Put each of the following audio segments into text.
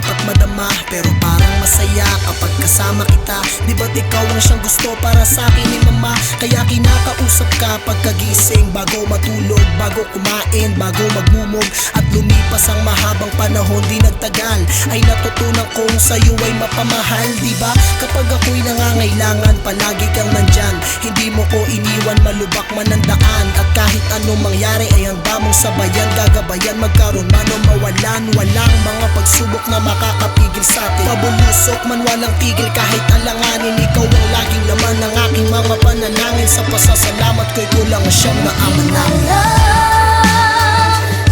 dapat madama, pero parang masaya kapag kasama kita. Di ba't ikaw ang siyang gusto para sa akin ni mama? Kaya kinakausap ka pagkagising, bago matulog, bago kumain, bago magmumog. At lumipas ang mahabang panahon, di nagtagal, ay natutunan kong sa'yo ay mapamahal. Diba? Kapag ako'y nangangailangan, palagi kang nandyan. Hindi mo ko iniwan, malubak man ang daan. At kahit anong mangyari ay handa mong sabayan, gagabayan, magkaroon man o mawalan. Walang mga pagsubok na makakapigil sa'tin. Pabulusok man walang tigil kahit alanganin. Ikaw ang laging laman ng aking mga panalangin. Sa pasasalamat ko'y kulang siyang naamanaw.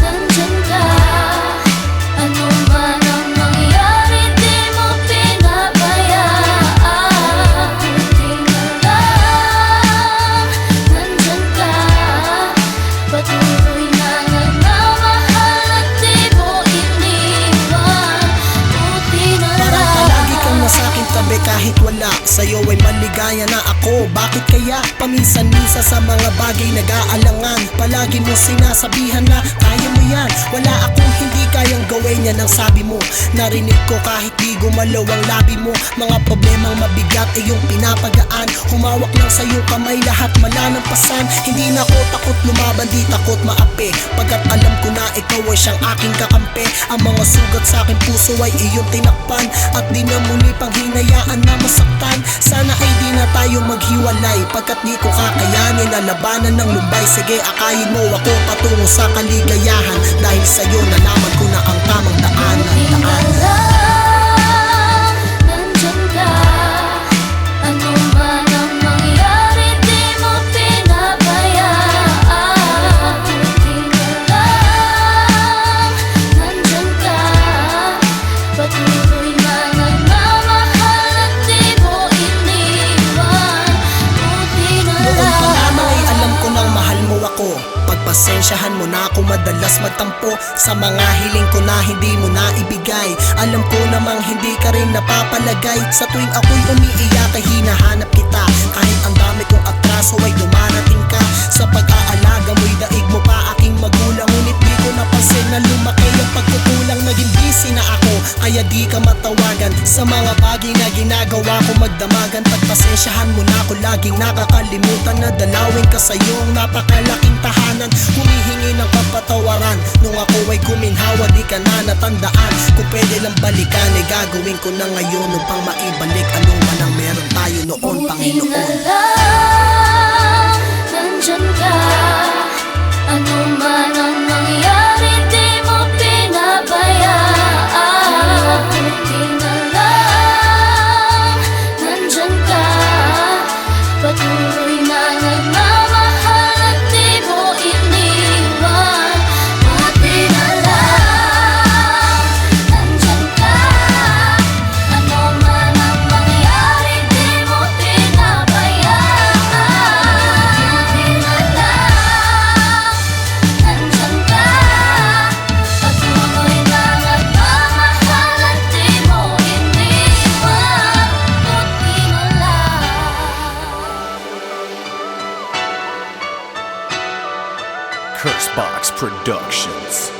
Nandyan ka, ano man ang mangyari, di mo pinabayaan. Buti na lang, nandyan ka, patuloy na nagmamahal at di mo iniwan. Buti na lang. Parang palagi kang nasa aking tabi kahit wala. Sa'yo ay maligaya na ako. Bakit kaya paminsan-minsan sa mga bagay nag-aalangan? Palagi mo sinasabihan na kaya mo yan. Wala akong hindi kayang gawin yan ang sabi mo. Narinig ko kahit di gumalaw ang labi mo. Mga problemang mabigat ay yung pinapagaan. Humawak lang sa iyong kamay, lahat malalampasan. Hindi na ako takot lumaban, di takot maapi. Pagkat alam ko na ikaw ay siyang aking kakampi. Ang mga sugat sa aking puso ay iyong tinakpan. At di na muli pang hinayaan na masaktan. Sana ay di na tayo maghiwalay, pagkat di ko kakayanin na labanan ng lumbay. Sige, akayin mo ako patungo sa kaligayahan. Dahil sa'yo nalaman ko na ang tamang daanan. Buti na lang, nandyan ka, ano man ang mangyari, di mo pinabayaan. Buti na lang, nandyan ka, patuloy na nagmamahal at di mo iniwan. Buti na Noon pa lang. lamang ay alam ko nang mahal mo ako. Pagpasensyahan mo na ako madalas magtampo sa mga hiling ko na hindi mo na ibigay. Alam ko namang hindi ka rin napapalagay. Sa tuwing ako'y umiiyak ay hinahanap kita. Kahit ang dami kong atraso ay dumarating ka. Sa pag-aalaga mo'y daig mo pa aking magulang. Ngunit di ko napansin na lumaki ang pagkukulang. Naging busy na ako, kaya di ka matawagan. Sa mga bagay na ginagawa ko magdamagan. Pagpasensyahan mo na ako, laging nakakalimutan na dalawin ka sa iyong napakalaking tahanan. Humihingi ng kapatawaran nung ako ay guminhawa, di ka na natandaan. Kung pwede lang balikan ay gagawin ko na ngayon upang maibalik ano man ang meron tayo noon, Buti na Panginoon. lang, nandyan ka, ano man ang mangyari, di mo pinabayaan. Buti na lang, nandyan ka, patuloy na nagmamahal at di mo iniwan. Buti na lang, nandyan ka, ano man ang mangyari, di mo pinabayaan. Buti na lang, nandyan ka, patuloy na nagmamahal at di mo iniwan. Buti na lang. Cursebox Productions.